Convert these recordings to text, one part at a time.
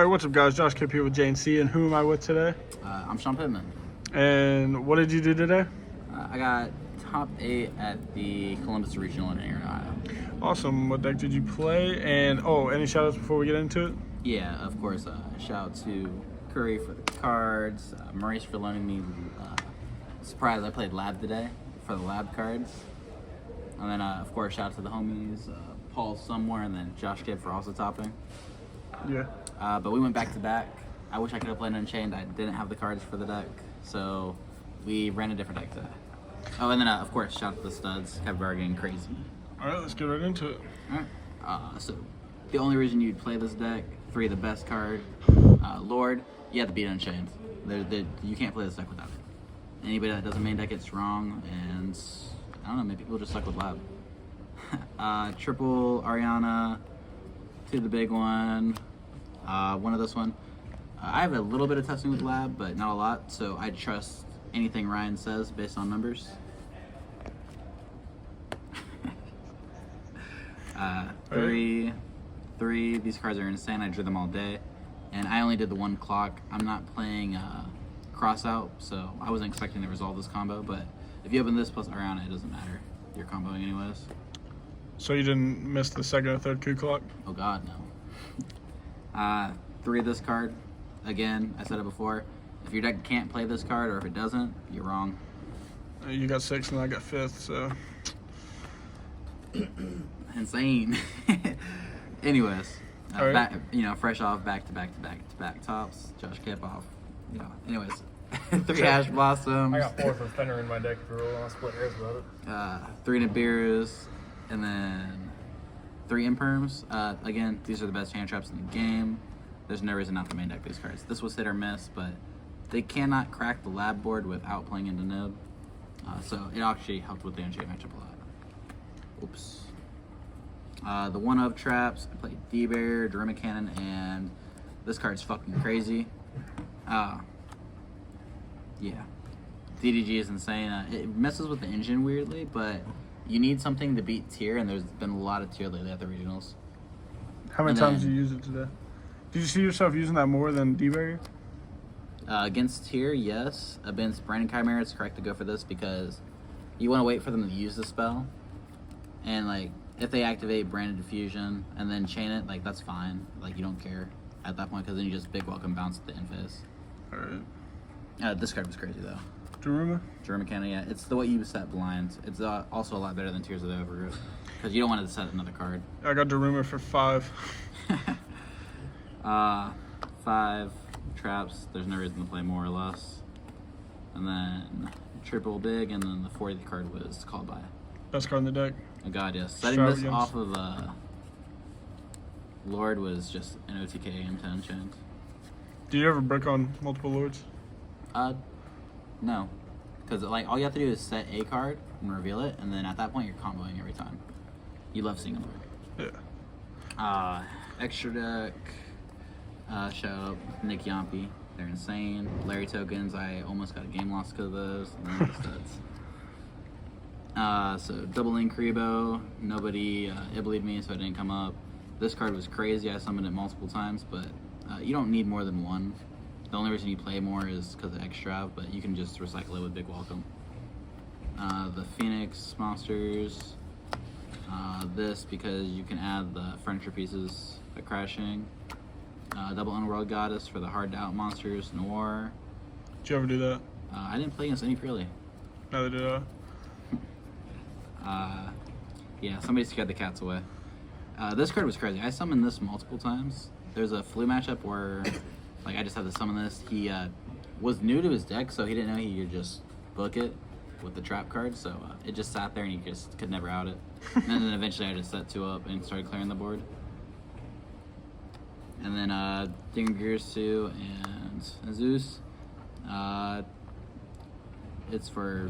Alright, what's up guys? Josh Kipp here with JNC, and who am I with today? I'm Pittman. And what did you do today? I got top 8 at the Columbus Regional in Aaron, Ohio. Awesome. What deck did you play? And any shout outs before we get into it? Yeah, of course. Shout out to Curry for the cards, Maurice for loaning me. Surprise, I played Lab today for the Lab cards. And then, of course, shout out to the homies, Paul somewhere, and then Josh Kidd for also topping. Yeah. But we went back to back. I wish I could have played Unchained. I didn't have the cards for the deck, so we ran a different deck today. Oh, and then, of course, shout out to the studs. Kept bargaining crazy. Alright, let's get right into it. Alright. So, the only reason you'd play this deck, 3 the best card, Lord, you have to beat Unchained. You can't play this deck without it. Anybody that doesn't main deck it's wrong, and I don't know, maybe people just suck with Lab. Triple Ariana, 2 the big one, 1 of this one. I have a little bit of testing with Lab, but not a lot, so I trust anything Ryan says based on numbers. Three. These cards are insane. I drew them all day, and I only did the 1 clock. I'm not playing cross out, so I wasn't expecting to resolve this combo. But if you open this plus Ariana, it doesn't matter. You're comboing anyways. So you didn't miss the second or third coup clock? Oh God, no. 3 of this card. Again, I said it before. If your deck can't play this card, or if it doesn't, you're wrong. You got 6 and I got 5th, so insane. Anyways, right. fresh off back to back tops. Josh Kipp off. Anyways, 3 Ash Blossoms. I got 4 for Fenner in my deck if you're rolling on split hairs about it. 3 Nibiru's, and then 3 Imperms. Again, these are the best hand traps in the game. There's no reason not to main deck these cards. This was hit or miss, but they cannot crack the Lab board without playing into Nib. So it actually helped with the Unchained matchup a lot. Oops. The 1 of traps, I played D-Bear, Drima Cannon, and this card's fucking crazy. Yeah. DDG is insane. It messes with the engine weirdly, but you need something to beat tier, and there's been a lot of tier lately at the regionals. how many times did you use it today? Did you see yourself using that more than D-Barrier? Against tier, yes. Against Branding Chimera, it's correct to go for this because you want to wait for them to use the spell. And, like, if they activate Branded Diffusion and then chain it, like, that's fine. Like, you don't care at that point because then you just big welcome bounce at the Infest. Alright. This card was crazy, though. Daruma? Drima Cannon, yeah. It's the way you set blinds. It's also a lot better than Tears of the Overgrowth because you don't want to set another card. I got Daruma for 5. 5 traps. There's no reason to play more or less. And then triple big, and then the 4th card was called by. Best card in the deck. Oh God, yes. Setting this off of Lord was just an OTK into Unchained. Do you ever brick on multiple lords? No, because like all you have to do is set a card and reveal it, and then at that point you're comboing every time. You love seeing a Lord. Yeah. Extra deck. Shout out Nick Yampi. They're insane. Larry tokens. I almost got a game loss because of those. And then the studs. So double Incribo. Nobody Iblied me, so it didn't come up. This card was crazy. I summoned it multiple times, but you don't need more than 1. The only reason you play more is because of extra, but you can just recycle it with Big Welcome. The Phoenix monsters. This because you can add the furniture pieces by crashing. Double Underworld Goddess for the hard to out monsters. Noir. Did you ever do that? I didn't play against any Freely. Neither did I. Yeah, somebody scared the cats away. This card was crazy. I summoned this multiple times. There's a flu matchup where, like, I just had to summon this. He was new to his deck, so he didn't know he could just book it with the trap card. So it just sat there, and he just could never out it. And then eventually, I just set 2 up and started clearing the board. And then Dingirsu and Zeus. It's for,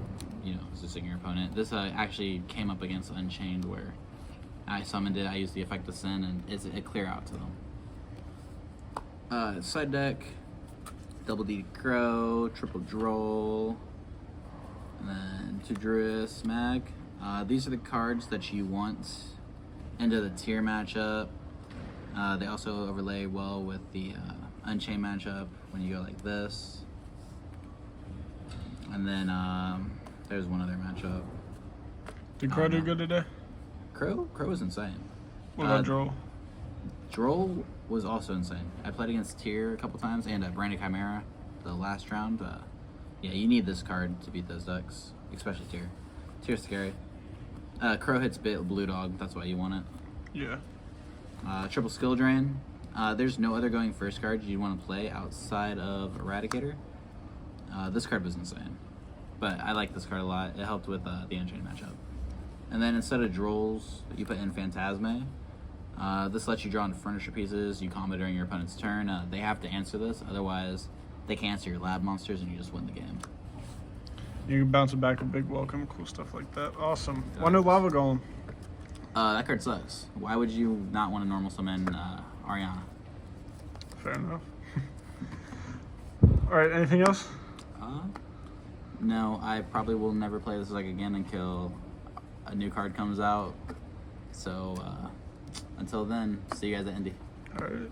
Zeusing your opponent. This actually came up against Unchained where I summoned it, I used the Effect of Sin, and it's a clear out to them. Side deck, double D Crow, triple Droll, and then 2 Druis Mag. These are the cards that you want into the tier matchup. They also overlay well with the Unchained matchup when you go like this. And then there's one other matchup. Did Crow do good today? Crow was insane. What about Droll? Droll was also insane. I played against Tyr a couple times and Branded Chimera the last round. Yeah, you need this card to beat those decks, especially Tyr. Tyr's scary. Crow hits Blue Dog, that's why you want it. Yeah. Triple Skill Drain. There's no other going first card you want to play outside of Eradicator. This card was insane, but I like this card a lot. It helped with the Unchained matchup. And then instead of Drolls, you put in Phantasme. This lets you draw into furniture pieces. You combo during your opponent's turn. They have to answer this, otherwise they can answer your lab monsters and you just win the game. You can bounce it back a big welcome, cool stuff like that. Awesome. One new Lava Golem. That card sucks. Why would you not want to normal summon Ariana? Fair enough. All right, anything else? No, I probably will never play this deck again until a new card comes out. So until then, see you guys at Indy. All right.